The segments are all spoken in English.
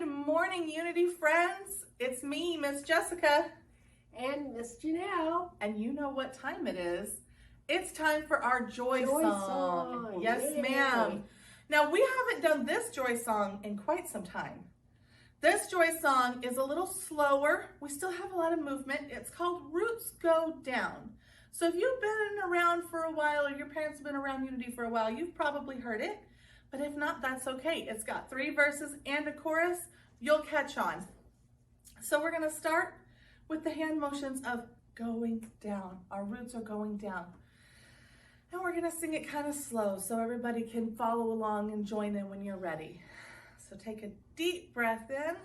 Good morning, Unity friends. It's me, Miss Jessica. And Miss Janelle. And you know what time it is. It's time for our joy song. Yes, Yay. ma'am. Now, we haven't done this joy song in quite some time. This joy song is a little slower. We still have a lot of movement. It's called Roots Go Down. So if you've been around for a while, or your parents have been around Unity for a while, you've probably heard it. But if not, that's okay. It's got 3 verses and a chorus. You'll catch on. So we're going to start with the hand motions of going down. Our roots are going down. And we're going to sing it kind of slow so everybody can follow along and join in when you're ready. So take a deep breath in.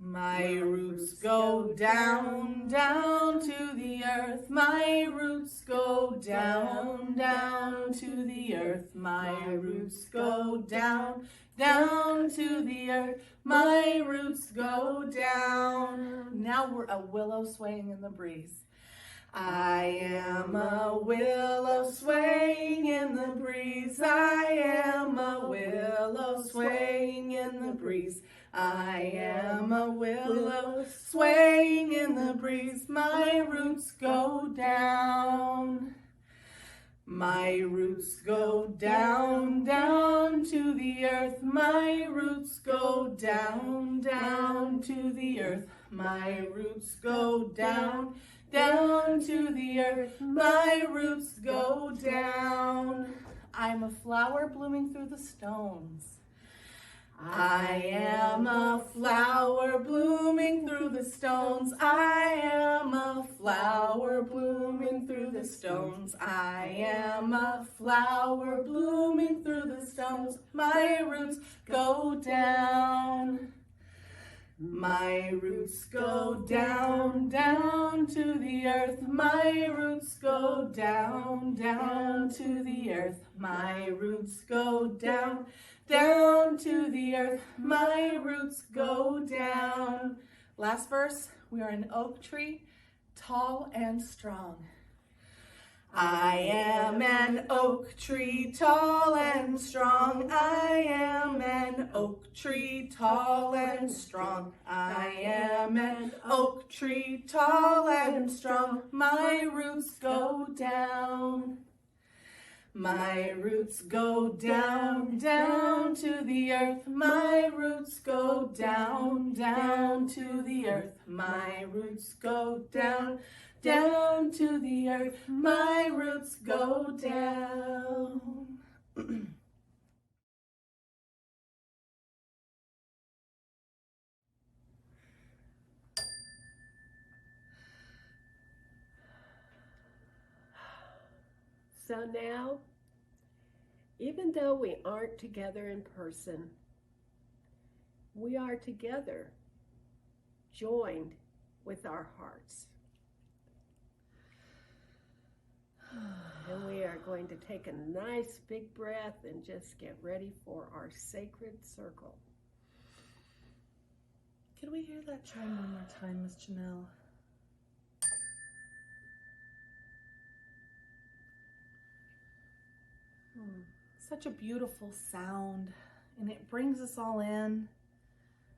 My roots go down, down to the earth. My roots go down, down to the earth. My roots go down, down to the earth. My roots go down. Now we're a willow swaying in the breeze. I am a willow swaying in the breeze. I am a willow swaying in the breeze. I am a willow swaying in the breeze. My roots go down. My roots go down, down to the earth. My roots go down, down to the earth. My roots go down, down to the earth. My roots go down. I'm a flower blooming through the stones. I am a flower blooming through the stones. I am a flower blooming through the stones. I am a flower blooming through the stones. My roots go down. My roots go down, down to the earth. My roots go down, down to the earth. My roots go down, down to the earth. My roots go down. Last verse, we are an oak tree, tall and strong. I am an oak tree, tall and strong. I am an oak tree, tall and strong. I am an oak tree, tall and strong. My roots go down. My roots go down, down to the earth. My roots go down, down to the earth. My roots go down, down to the earth. My roots go down. So now, even though we aren't together in person, we are together, joined with our hearts. And we are going to take a nice big breath and just get ready for our sacred circle. Can we hear that chime one more time, Miss Janelle? Such a beautiful sound, and it brings us all in.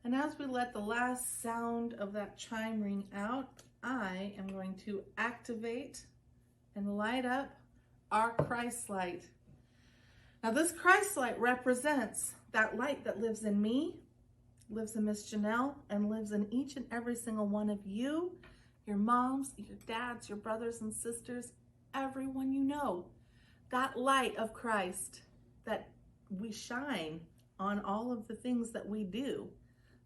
And as we let the last sound of that chime ring out, I am going to activate and light up our Christ light. Now this Christ light represents that light that lives in me, lives in Miss Janelle, and lives in each and every single one of you, your moms, your dads, your brothers and sisters, everyone you know. That light of Christ that we shine on all of the things that we do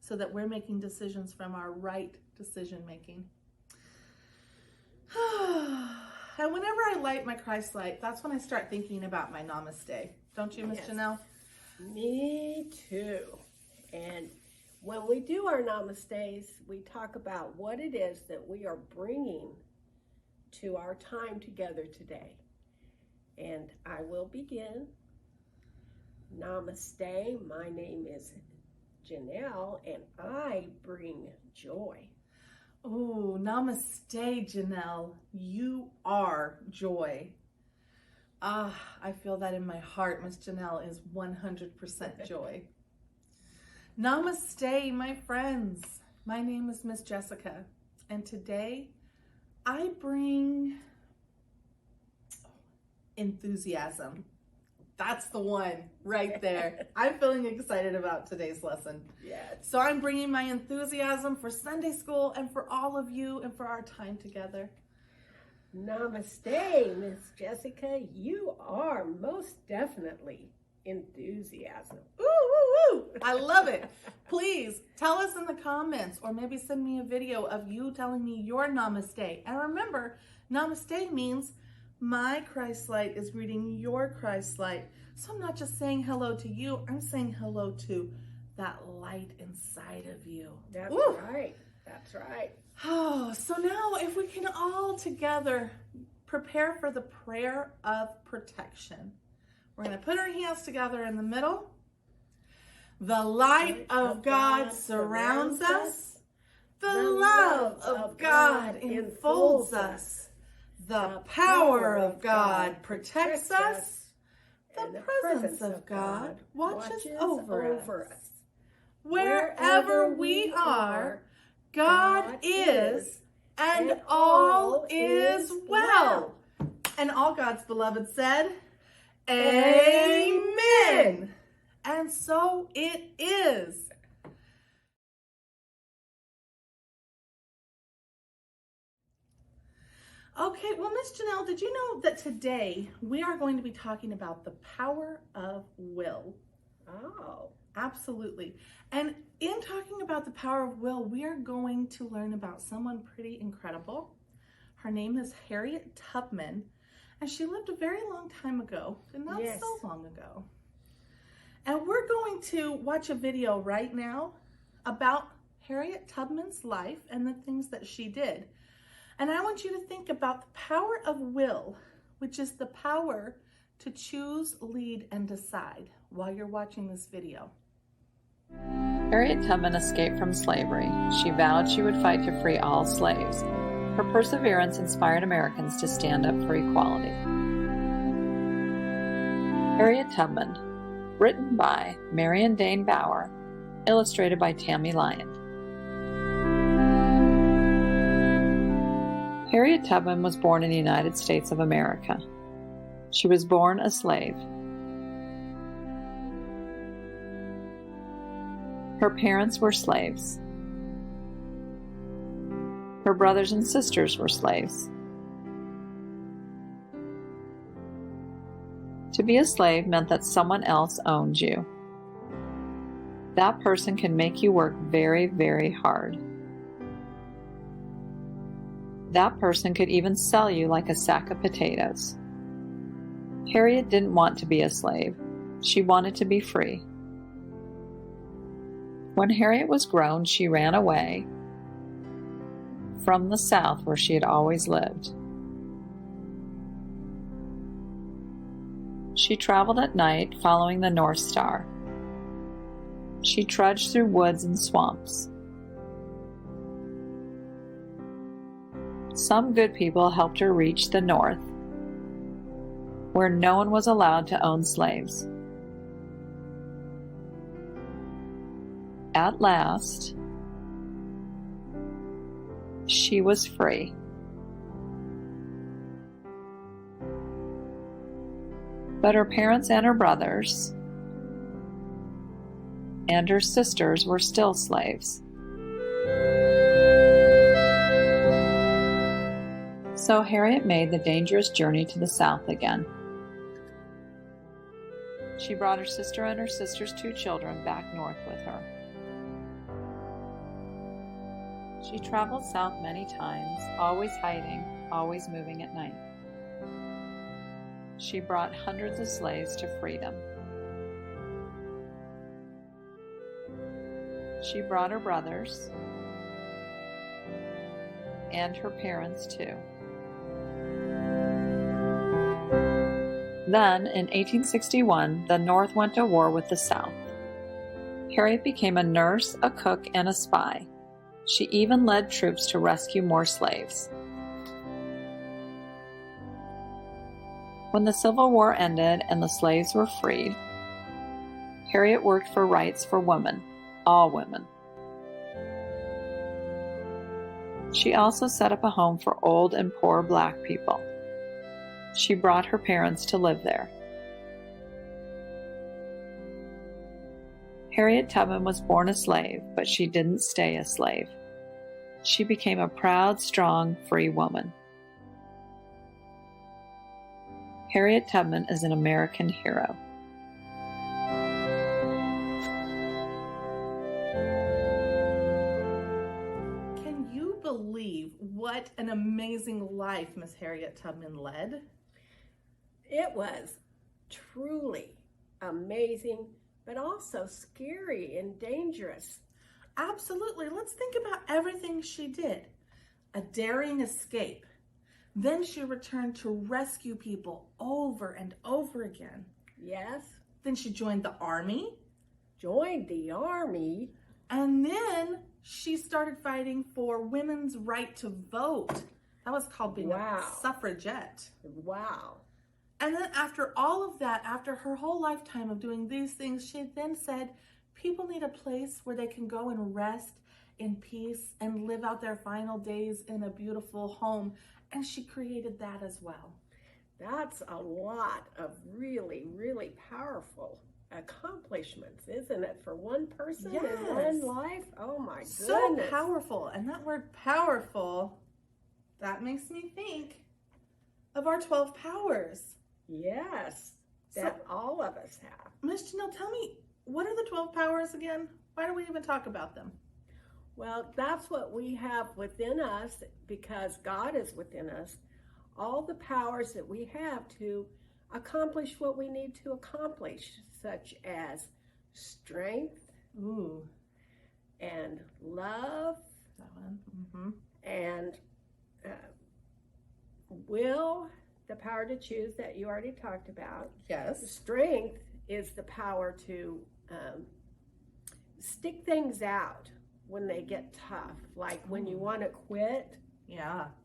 so that we're making decisions from our right decision making. And whenever I light my Christ light, that's when I start thinking about my namaste. Don't you, Miss Janelle? Me too. And when we do our namastes, we talk about what it is that we are bringing to our time together today. And I will begin. Namaste. My name is Janelle, and I bring joy. Oh, namaste, Janelle. You are joy. I feel that in my heart. Miss Janelle is 100% joy. Namaste, my friends. My name is Miss Jessica, and today I bring enthusiasm. That's the one right there. I'm feeling excited about today's lesson. Yes. So I'm bringing my enthusiasm for Sunday school and for all of you and for our time together. Namaste, Miss Jessica. You are most definitely enthusiasm. Woo, woo, woo. I love it. Please tell us in the comments or maybe send me a video of you telling me your namaste. And remember, namaste means my Christ light is greeting your Christ light. So I'm not just saying hello to you, I'm saying hello to that light inside of you. That's Woo. right. That's right. Oh, so now if we can all together prepare for the prayer of protection. We're going to put our hands together in the middle. The light of God surrounds us. The love of God enfolds us. The power of God protects us. The presence of God watches over us. Wherever we are, God is, and all is well. And all God's beloved said, Amen. And so it is. Okay, well, Miss Janelle, did you know that today we are going to be talking about the power of will? Oh. Absolutely. And in talking about the power of will, we are going to learn about someone pretty incredible. Her name is Harriet Tubman, and she lived a very long time ago, and not so long ago. And we're going to watch a video right now about Harriet Tubman's life and the things that she did. And I want you to think about the power of will, which is the power to choose, lead, and decide while you're watching this video. Harriet Tubman escaped from slavery. She vowed she would fight to free all slaves. Her perseverance inspired Americans to stand up for equality. Harriet Tubman, written by Marion Dane Bauer, illustrated by Tammy Lyon. Harriet Tubman was born in the United States of America. She was born a slave. Her parents were slaves. Her brothers and sisters were slaves. To be a slave meant that someone else owned you. That person can make you work very, very hard. That person could even sell you like a sack of potatoes. Harriet didn't want to be a slave. She wanted to be free. When Harriet was grown, she ran away from the South where she had always lived. She traveled at night following the North Star. She trudged through woods and swamps. Some good people helped her reach the North, where no one was allowed to own slaves. At last, she was free. But her parents and her brothers and her sisters were still slaves. So Harriet made the dangerous journey to the South again. She brought her sister and her sister's 2 children back north with her. She traveled south many times, always hiding, always moving at night. She brought hundreds of slaves to freedom. She brought her brothers and her parents too. Then, in 1861, the North went to war with the South. Harriet became a nurse, a cook, and a spy. She even led troops to rescue more slaves. When the Civil War ended and the slaves were freed, Harriet worked for rights for women. all women. She also set up a home for old and poor Black people. She brought her parents to live there. Harriet Tubman was born a slave, but she didn't stay a slave. She became a proud, strong, free woman. Harriet Tubman is an American hero. Can you believe what an amazing life Miss Harriet Tubman led? It was truly amazing, but also scary and dangerous. Absolutely. Let's think about everything she did. A daring escape. Then she returned to rescue people over and over again. Yes. Then she joined the army. Joined the army. And then she started fighting for women's right to vote. That was called being a suffragette. Wow. And then after all of that, after her whole lifetime of doing these things, she then said, people need a place where they can go and rest in peace and live out their final days in a beautiful home. And she created that as well. That's a lot of really, really powerful accomplishments, isn't it? For one person in one life? Oh my goodness. So powerful. And that word powerful, that makes me think of our 12 powers. Yes, that all of us have. Miss Janelle, tell me, what are the 12 powers again? Why do we even talk about them? Well, that's what we have within us because God is within us. All the powers that we have to accomplish what we need to accomplish, such as strength, and love, that one, and will, the power to choose that you already talked about. Yes. Strength is the power to stick things out when they get tough. Like when you want to quit,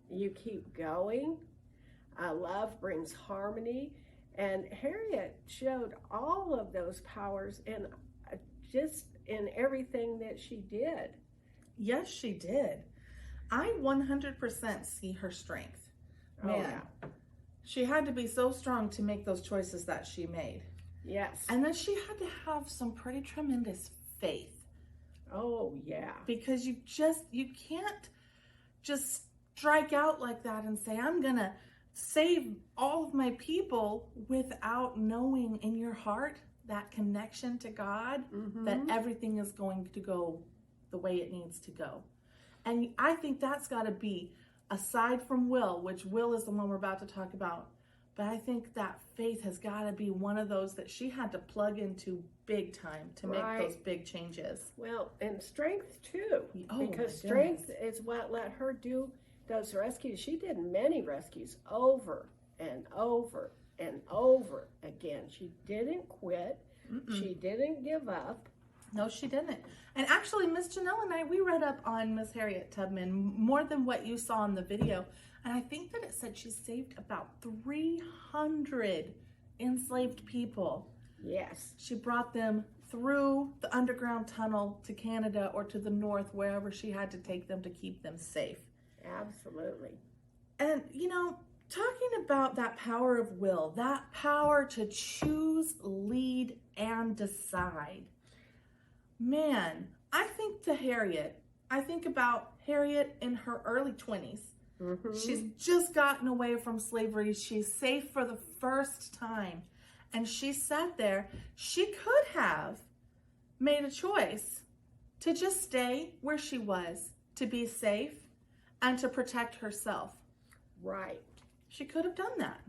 you keep going. Love brings harmony. And Harriet showed all of those powers in just in everything that she did. Yes, she did. I 100% see her strength. Man, she had to be so strong to make those choices that she made. Yes. And then she had to have some pretty tremendous faith. Oh, yeah. Because you can't just strike out like that and say, I'm going to save all of my people without knowing in your heart that connection to God, that everything is going to go the way it needs to go. And I think that's got to be, aside from will, which will is the one we're about to talk about, but I think that faith has got to be one of those that she had to plug into big time to make those big changes. Well, and strength too, because strength is what let her do those rescues. She did many rescues over and over and over again. She didn't quit. She didn't give up. No, she didn't. And actually, Miss Janelle and I, we read up on Miss Harriet Tubman more than what you saw in the video. And I think that it said she saved about 300 enslaved people. Yes. She brought them through the underground tunnel to Canada or to the north, wherever she had to take them to keep them safe. Absolutely. And, talking about that power of will, that power to choose, lead, and decide. Man, I think about Harriet in her early 20s. She's just gotten away from slavery. She's safe for the first time. And she sat there. She could have made a choice to just stay where she was, to be safe, and to protect herself. Right. She could have done that.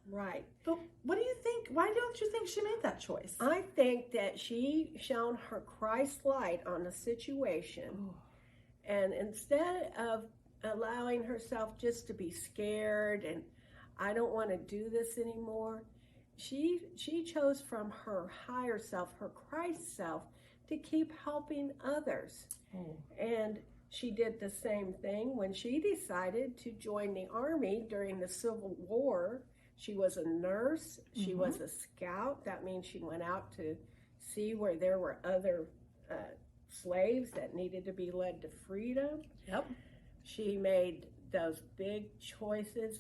Right. But what do you think? Why don't you think she made that choice? I think that she shone her Christ light on the situation. And instead of allowing herself just to be scared and I don't want to do this anymore, she chose from her higher self, her Christ self, to keep helping others. And she did the same thing when she decided to join the Army during the Civil War. She was a nurse. She was a scout. That means she went out to see where there were other slaves that needed to be led to freedom. Yep. She made those big choices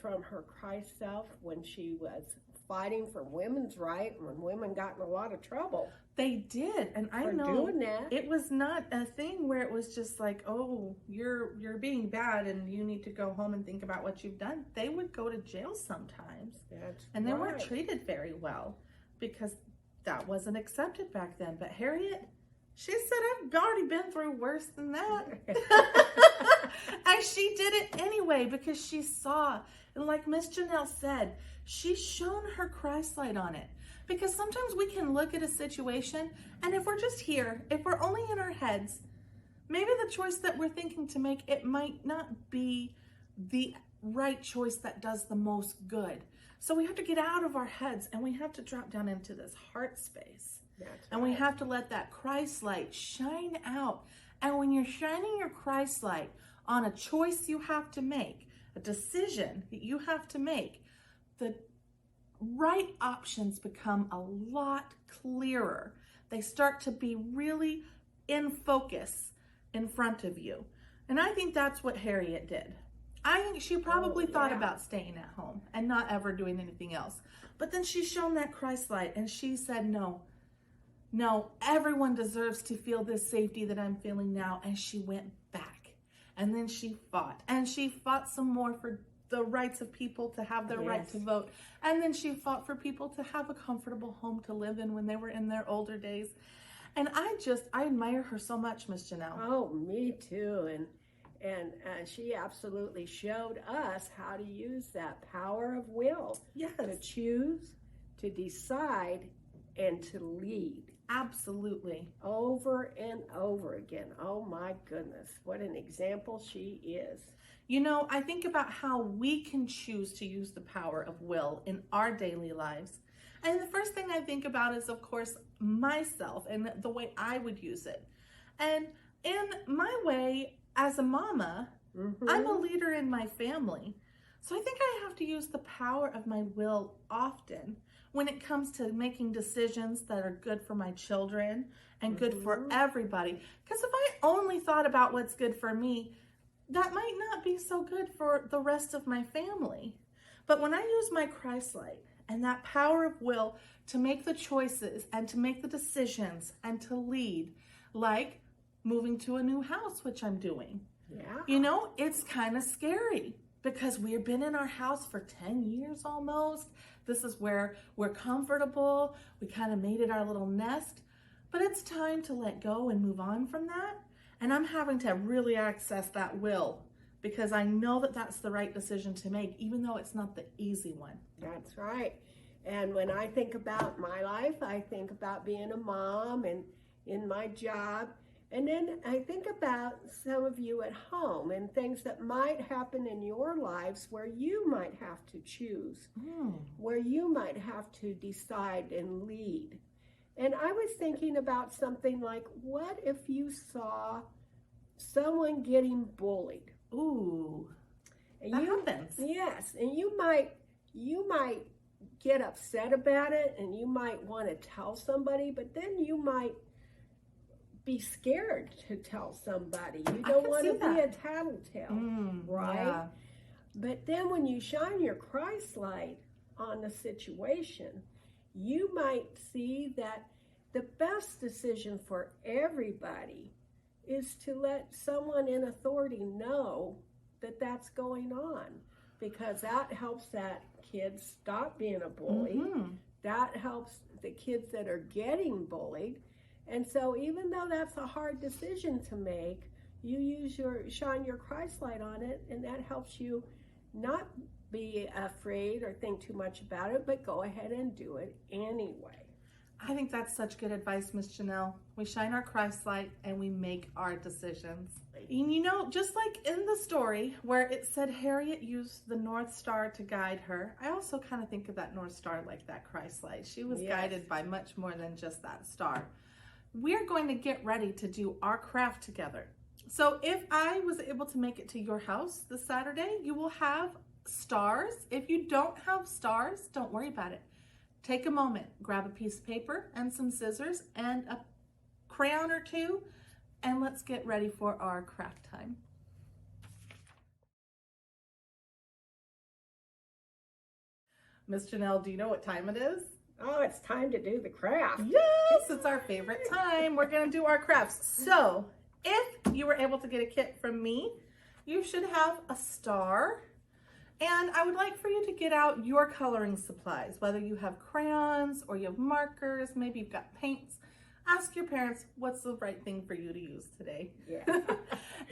from her Christ self when she was fighting for women's right, when women got in a lot of trouble. They did, and I for know doing that. it was not a thing where it was just like, oh, you're being bad and you need to go home and think about what you've done. They would go to jail sometimes, and they weren't treated very well because that wasn't accepted back then. But Harriet, she said, I've already been through worse than that. And she did it anyway because she saw, and like Miss Janelle said, she shone her Christ light on it. Because sometimes we can look at a situation, and if we're just here, if we're only in our heads, maybe the choice that we're thinking to make, it might not be the right choice that does the most good. So we have to get out of our heads, and we have to drop down into this heart space. And we have to let that Christ light shine out. And when you're shining your Christ light on a choice you have to make, a decision that you have to make, the right options become a lot clearer. They start to be really in focus in front of you. And I think that's what Harriet did. I think she probably thought about staying at home and not ever doing anything else. But then she shone that Christ light and she said, no, everyone deserves to feel this safety that I'm feeling now. And she went back. And then she fought. And she fought some more for the rights of people to have their right to vote. And then she fought for people to have a comfortable home to live in when they were in their older days. And I admire her so much, Miss Janelle. Oh, me too. And she absolutely showed us how to use that power of will. Yes. To choose, to decide, and to lead. Absolutely. Over and over again. Oh my goodness, what an example she is. You know, I think about how we can choose to use the power of will in our daily lives. And the first thing I think about is, of course, myself and the way I would use it. And in my way, as a mama, I'm a leader in my family. So I think I have to use the power of my will often when it comes to making decisions that are good for my children and good for everybody. Because if I only thought about what's good for me, that might not be so good for the rest of my family. But when I use my Christ light and that power of will to make the choices and to make the decisions and to lead, like moving to a new house, which I'm doing. Yeah. You know, it's kind of scary because we've been in our house for 10 years almost. This is where we're comfortable. We kind of made it our little nest, but it's time to let go and move on from that. And I'm having to really access that will because I know that that's the right decision to make, even though it's not the easy one. That's right. And when I think about my life, I think about being a mom and in my job. And then I think about some of you at home and things that might happen in your lives where you might have to choose, where you might have to decide and lead. And I was thinking about something like, what if you saw someone getting bullied? Ooh, that happens. Yes, and you might get upset about it, and you might want to tell somebody, but then you might be scared to tell somebody. You don't want to be a tattletale, right? Yeah. But then when you shine your Christ light on the situation, you might see that the best decision for everybody is to let someone in authority know that that's going on, because that helps that kid stop being a bully. That helps the kids that are getting bullied. And so even though that's a hard decision to make, you shine your Christ light on it, and that helps you not be afraid or think too much about it, but go ahead and do it anyway. I think that's such good advice, Miss Janelle. We shine our Christ light and we make our decisions. And you know, just like in the story where it said Harriet used the North Star to guide her, I also kind of think of that North Star like that Christ light. She was guided by much more than just that star. We're going to get ready to do our craft together. So if I was able to make it to your house this Saturday, you will have stars. If you don't have stars, don't worry about it. Take a moment, grab a piece of paper and some scissors and a crayon or two, and let's get ready for our craft time. Miss Janelle, do you know what time it is? Oh, it's time to do the craft. Yes, it's our favorite time. We're gonna do our crafts. So if you were able to get a kit from me, you should have a star. And I would like for you to get out your coloring supplies, whether you have crayons or you have markers, maybe you've got paints. Ask your parents what's the right thing for you to use today. Yeah.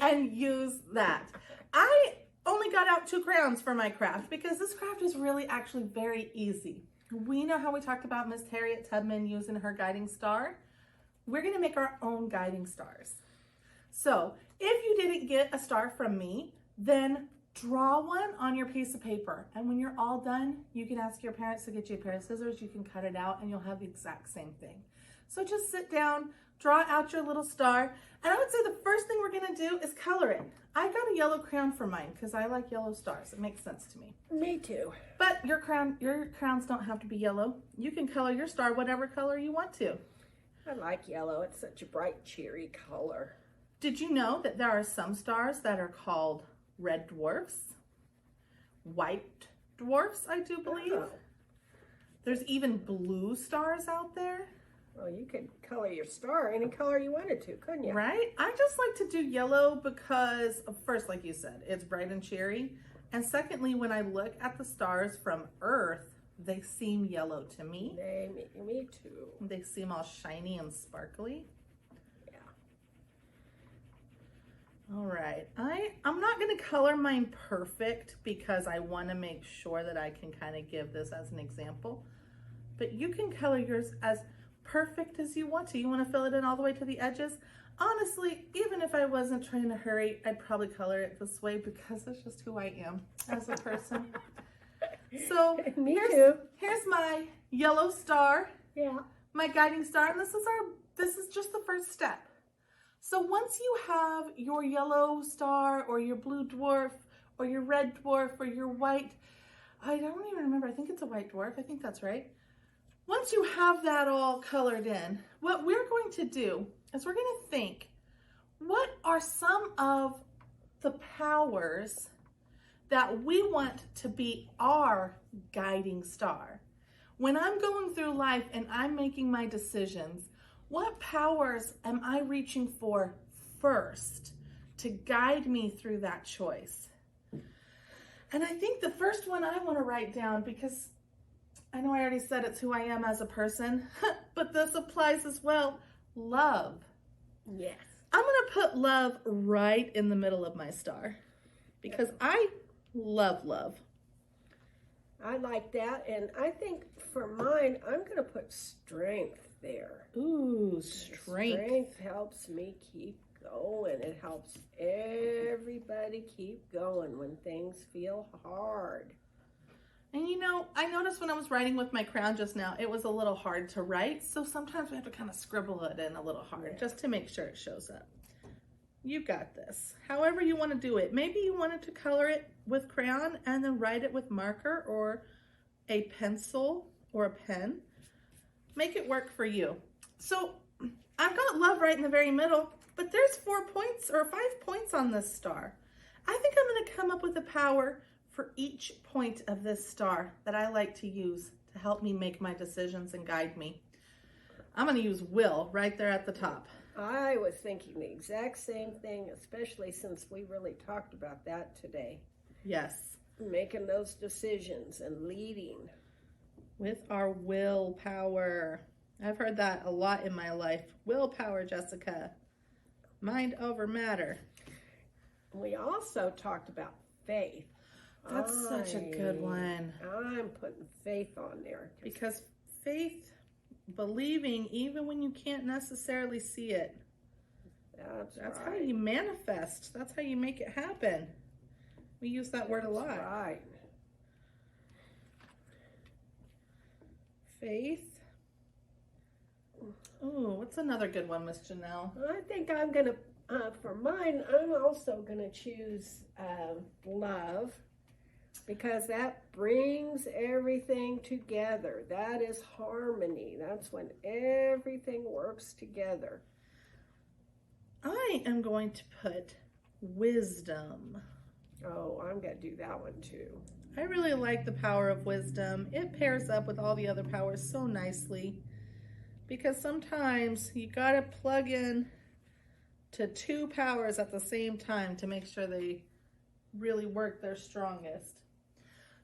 And use that. I only got out 2 crayons for my craft because this craft is really actually very easy. We know how we talked about Miss Harriet Tubman using her guiding star. We're gonna make our own guiding stars. So if you didn't get a star from me, then draw one on your piece of paper. And when you're all done, you can ask your parents to get you a pair of scissors. You can cut it out and you'll have the exact same thing. So just sit down, draw out your little star. And I would say the first thing we're gonna do is color it. I got a yellow crayon for mine because I like yellow stars. It makes sense to me. Me too. But your crayons don't have to be yellow. You can color your star whatever color you want to. I like yellow. It's such a bright, cheery color. Did you know that there are some stars that are called red dwarfs, white dwarfs, I do believe. Oh. There's even blue stars out there. Well, you could color your star any color you wanted to, couldn't you? Right? I just like to do yellow because, first, like you said, it's bright and cheery. And secondly, when I look at the stars from Earth, they seem yellow to me. Me too. They seem all shiny and sparkly. Yeah. All right. I'm not going to color mine perfect because I want to make sure that I can kind of give this as an example. But you can color yours as perfect as you want to. You want to fill it in all the way to the edges? Honestly, even if I wasn't trying to hurry, I'd probably color it this way because that's just who I am as a person. So here's my yellow star. Yeah. My guiding star, and this is just the first step. So once you have your yellow star or your blue dwarf or your red dwarf or your white, I don't even remember, I think it's a white dwarf, I think that's right. Once you have that all colored in, what we're going to do is we're going to think, what are some of the powers that we want to be our guiding star? When I'm going through life and I'm making my decisions, what powers am I reaching for first to guide me through that choice? And I think the first one I want to write down, because I know I already said it's who I am as a person, but this applies as well. Love. Yes. I'm going to put love right in the middle of my star because I love love. I like that. And I think for mine, I'm going to put strength there. Ooh, strength. Strength helps me keep going. It helps everybody keep going when things feel hard. And you know, I noticed when I was writing with my crayon just now, it was a little hard to write. So sometimes we have to kind of scribble it in a little hard just to make sure it shows up. You got this. However you want to do it. Maybe you wanted to color it with crayon and then write it with marker or a pencil or a pen. Make it work for you. So I've got love right in the very middle, but there's 4 points or 5 points on this star. I think I'm going to come up with a power for each point of this star that I like to use to help me make my decisions and guide me. I'm going to use will right there at the top. I was thinking the exact same thing, especially since we really talked about that today. Yes. Making those decisions and leading. With our willpower. I've heard that a lot in my life. Willpower, Jessica. Mind over matter. We also talked about faith. That's such a good one. I'm putting faith on there. Because faith, believing even when you can't necessarily see it. That's right. how you manifest. That's how you make it happen. We use that word a lot. Right. Faith. Oh, what's another good one, Miss Janelle? I think I'm going to, for mine, I'm also going to choose love. Because that brings everything together. That is harmony. That's when everything works together. I am going to put wisdom. Oh, I'm going to do that one too. I really like the power of wisdom. It pairs up with all the other powers so nicely, because sometimes you got to plug in to two powers at the same time to make sure they really work their strongest.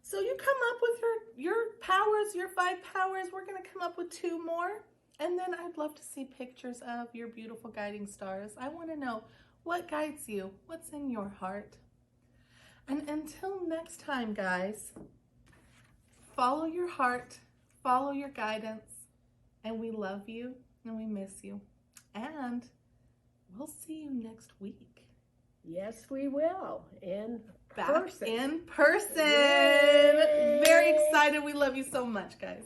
So you come up with your powers, your 5 powers. We're going to come up with 2 more. And then I'd love to see pictures of your beautiful guiding stars. I want to know what guides you, what's in your heart. And until next time, guys, follow your heart, follow your guidance, and we love you and we miss you. And we'll see you next week. Yes, we will. Back person. in person. Yay! Very excited. We love you so much, guys.